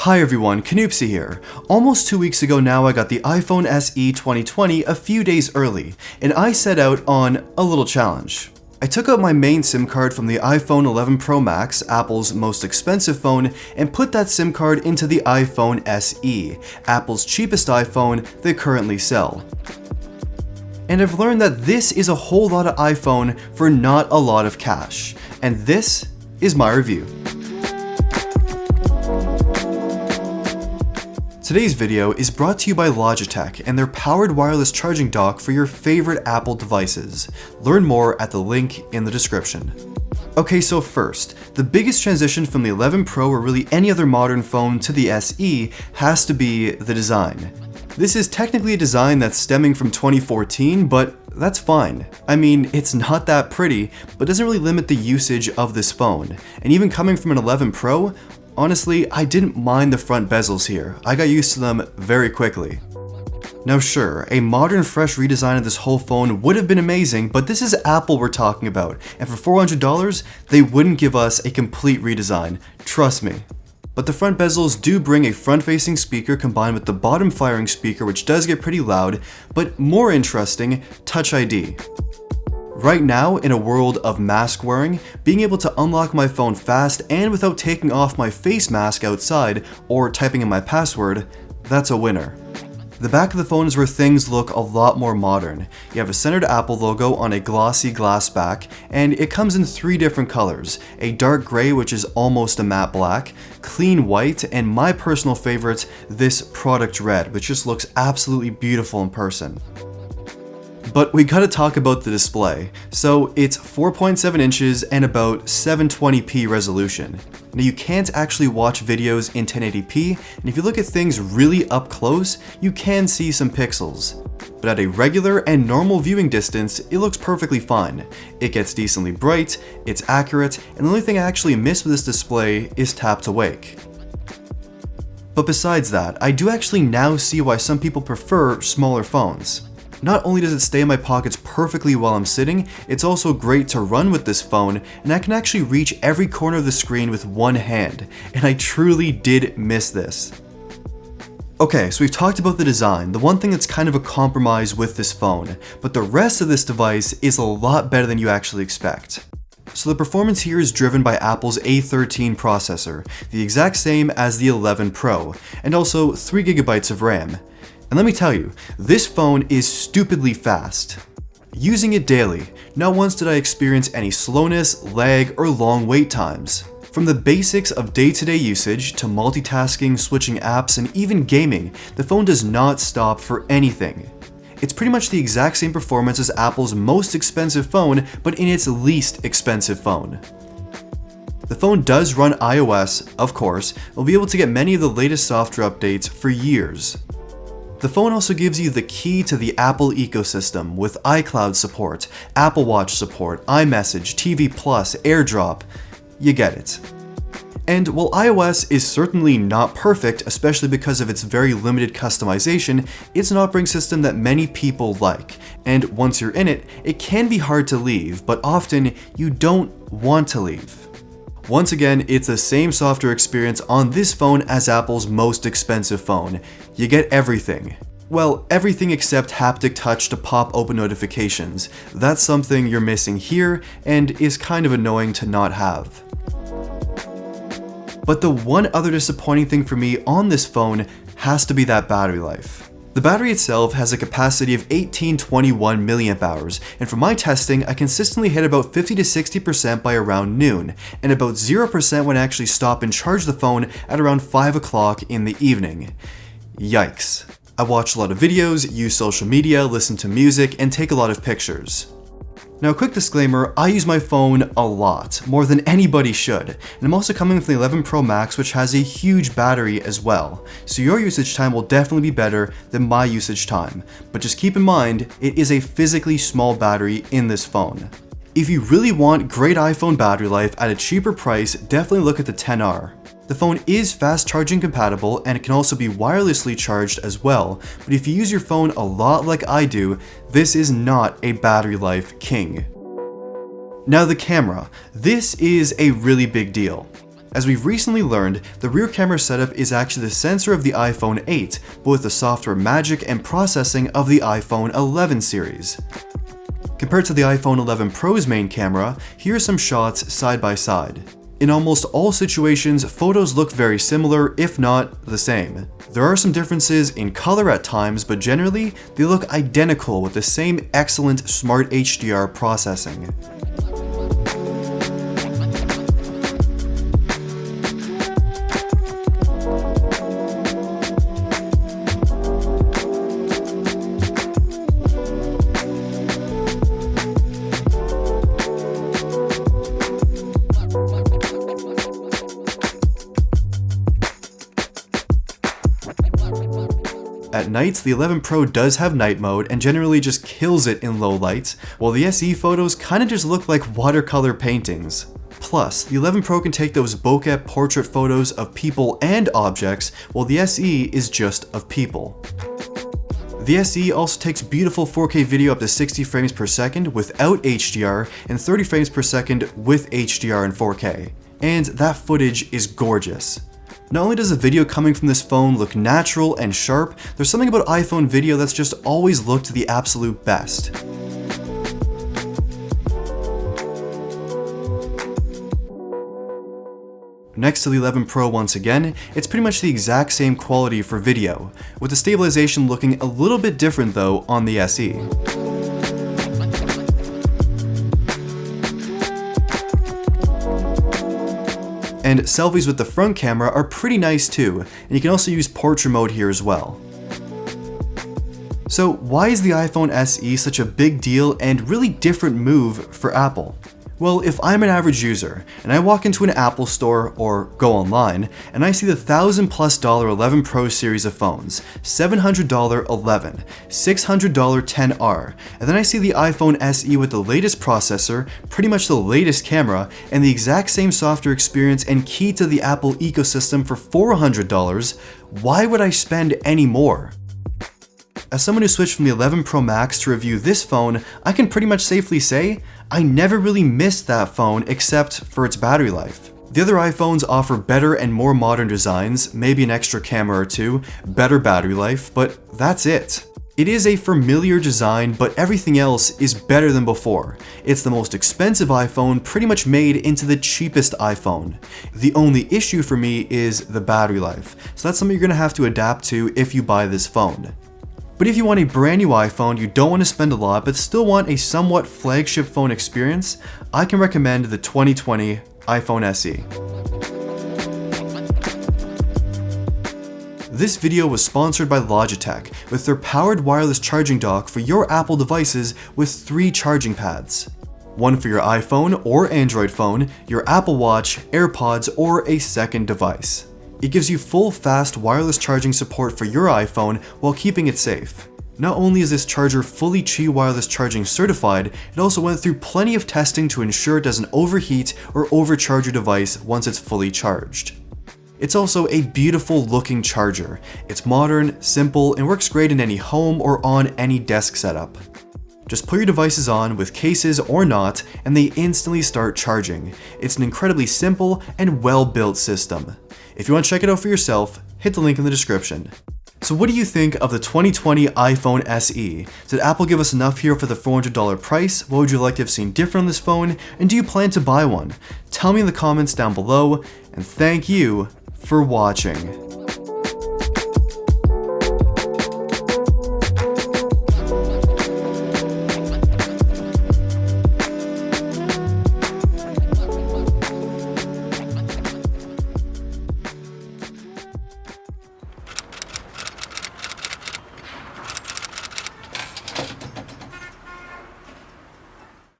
Hi everyone, Canoopsy here. Almost 2 weeks ago now I got the iPhone SE 2020 a few days early, and I set out on a little challenge. I took out my main SIM card from the iPhone 11 Pro Max, Apple's most expensive phone, and put that SIM card into the iPhone SE, Apple's cheapest iPhone they currently sell. And I've learned that this is a whole lot of iPhone for not a lot of cash, and this is my review. Today's video is brought to you by Logitech and their powered wireless charging dock for your favorite Apple devices. Learn more at the link in the description. Okay, so first, the biggest transition from the 11 Pro or really any other modern phone to the SE has to be the design. This is technically a design that's stemming from 2014, but that's fine. I mean, it's not that pretty, but doesn't really limit the usage of this phone. And even coming from an 11 Pro, honestly, I didn't mind the front bezels here. I got used to them very quickly. Now sure, a modern fresh redesign of this whole phone would have been amazing, but this is Apple we're talking about, and for $400, they wouldn't give us a complete redesign, trust me. But the front bezels do bring a front-facing speaker combined with the bottom-firing speaker, which does get pretty loud, but more interesting, Touch ID. Right now, in a world of mask wearing, being able to unlock my phone fast and without taking off my face mask outside or typing in my password, that's a winner. The back of the phone is where things look a lot more modern. You have a centered Apple logo on a glossy glass back, and it comes in 3 different colors: a dark gray, which is almost a matte black, clean white, and my personal favorite, this product red, which just looks absolutely beautiful in person. But we gotta talk about the display. So it's 4.7 inches and about 720p resolution. Now you can't actually watch videos in 1080p, and if you look at things really up close, you can see some pixels. But at a regular and normal viewing distance, it looks perfectly fine. It gets decently bright, it's accurate, and the only thing I actually miss with this display is tap to wake. But besides that, I do actually now see why some people prefer smaller phones. Not only does it stay in my pockets perfectly while I'm sitting, it's also great to run with this phone, and I can actually reach every corner of the screen with one hand, and I truly did miss this. Okay, so we've talked about the design, the one thing that's kind of a compromise with this phone, but the rest of this device is a lot better than you actually expect. So the performance here is driven by Apple's A13 processor, the exact same as the 11 Pro, and also 3GB of RAM. And let me tell you, this phone is stupidly fast. Using it daily, not once did I experience any slowness, lag, or long wait times. From the basics of day-to-day usage to multitasking, switching apps, and even gaming, the phone does not stop for anything. It's pretty much the exact same performance as Apple's most expensive phone, but in its least expensive phone. The phone does run iOS, of course, and will be able to get many of the latest software updates for years. The phone also gives you the key to the Apple ecosystem with iCloud support, Apple Watch support, iMessage, TV+, AirDrop, you get it. And while iOS is certainly not perfect, especially because of its very limited customization, it's an operating system that many people like, and once you're in it, it can be hard to leave, but often you don't want to leave. Once again, it's the same software experience on this phone as Apple's most expensive phone. You get everything. Well, everything except haptic touch to pop open notifications. That's something you're missing here and is kind of annoying to not have. But the one other disappointing thing for me on this phone has to be that battery life. The battery itself has a capacity of 1821 mAh, and from my testing, I consistently hit about 50 to 60% by around noon, and about 0% when I actually stop and charge the phone at around 5 o'clock in the evening. Yikes. I watch a lot of videos, use social media, listen to music, and take a lot of pictures. Now a quick disclaimer, I use my phone a lot, more than anybody should, and I'm also coming from the 11 Pro Max, which has a huge battery as well, so your usage time will definitely be better than my usage time, but just keep in mind, it is a physically small battery in this phone. If you really want great iPhone battery life at a cheaper price, definitely look at the XR. The phone is fast charging compatible and it can also be wirelessly charged as well, but if you use your phone a lot like I do, this is not a battery life king. Now the camera. This is a really big deal. As we've recently learned, the rear camera setup is actually the sensor of the iPhone 8, but with the software magic and processing of the iPhone 11 series. Compared to the iPhone 11 Pro's main camera, here are some shots side by side. In almost all situations, photos look very similar, if not the same. There are some differences in color at times, but generally, they look identical with the same excellent smart HDR processing. At night, the 11 Pro does have night mode and generally just kills it in low light, while the SE photos kinda just look like watercolor paintings. Plus, the 11 Pro can take those bokeh portrait photos of people and objects, while the SE is just of people. The SE also takes beautiful 4K video up to 60 frames per second without HDR and 30 frames per second with HDR and 4K. And that footage is gorgeous. Not only does the video coming from this phone look natural and sharp, there's something about iPhone video that's just always looked the absolute best. Next to the 11 Pro once again, it's pretty much the exact same quality for video, with the stabilization looking a little bit different though on the SE. And selfies with the front camera are pretty nice too, and you can also use portrait mode here as well. So why is the iPhone SE such a big deal and really different move for Apple? Well, if I'm an average user, and I walk into an Apple store or go online, and I see the $1,000+ 11 Pro series of phones, $700 11, $600 10R, and then I see the iPhone SE with the latest processor, pretty much the latest camera, and the exact same software experience and key to the Apple ecosystem for $400, why would I spend any more? As someone who switched from the 11 Pro Max to review this phone, I can pretty much safely say, I never really missed that phone except for its battery life. The other iPhones offer better and more modern designs, maybe an extra camera or two, better battery life, but that's it. It is a familiar design, but everything else is better than before. It's the most expensive iPhone pretty much made into the cheapest iPhone. The only issue for me is the battery life, so that's something you're gonna have to adapt to if you buy this phone. But if you want a brand new iPhone, you don't want to spend a lot, but still want a somewhat flagship phone experience, I can recommend the 2020 iPhone SE. This video was sponsored by Logitech with their powered wireless charging dock for your Apple devices with 3 charging pads. One for your iPhone or Android phone, your Apple Watch, AirPods, or a second device. It gives you full fast wireless charging support for your iPhone while keeping it safe. Not only is this charger fully Qi wireless charging certified, it also went through plenty of testing to ensure it doesn't overheat or overcharge your device once it's fully charged. It's also a beautiful looking charger. It's modern, simple, and works great in any home or on any desk setup. Just put your devices on with cases or not, and they instantly start charging. It's an incredibly simple and well-built system. If you want to check it out for yourself, hit the link in the description. So what do you think of the 2020 iPhone SE? Did Apple give us enough here for the $400 price? What would you like to have seen different on this phone? And do you plan to buy one? Tell me in the comments down below, and thank you for watching.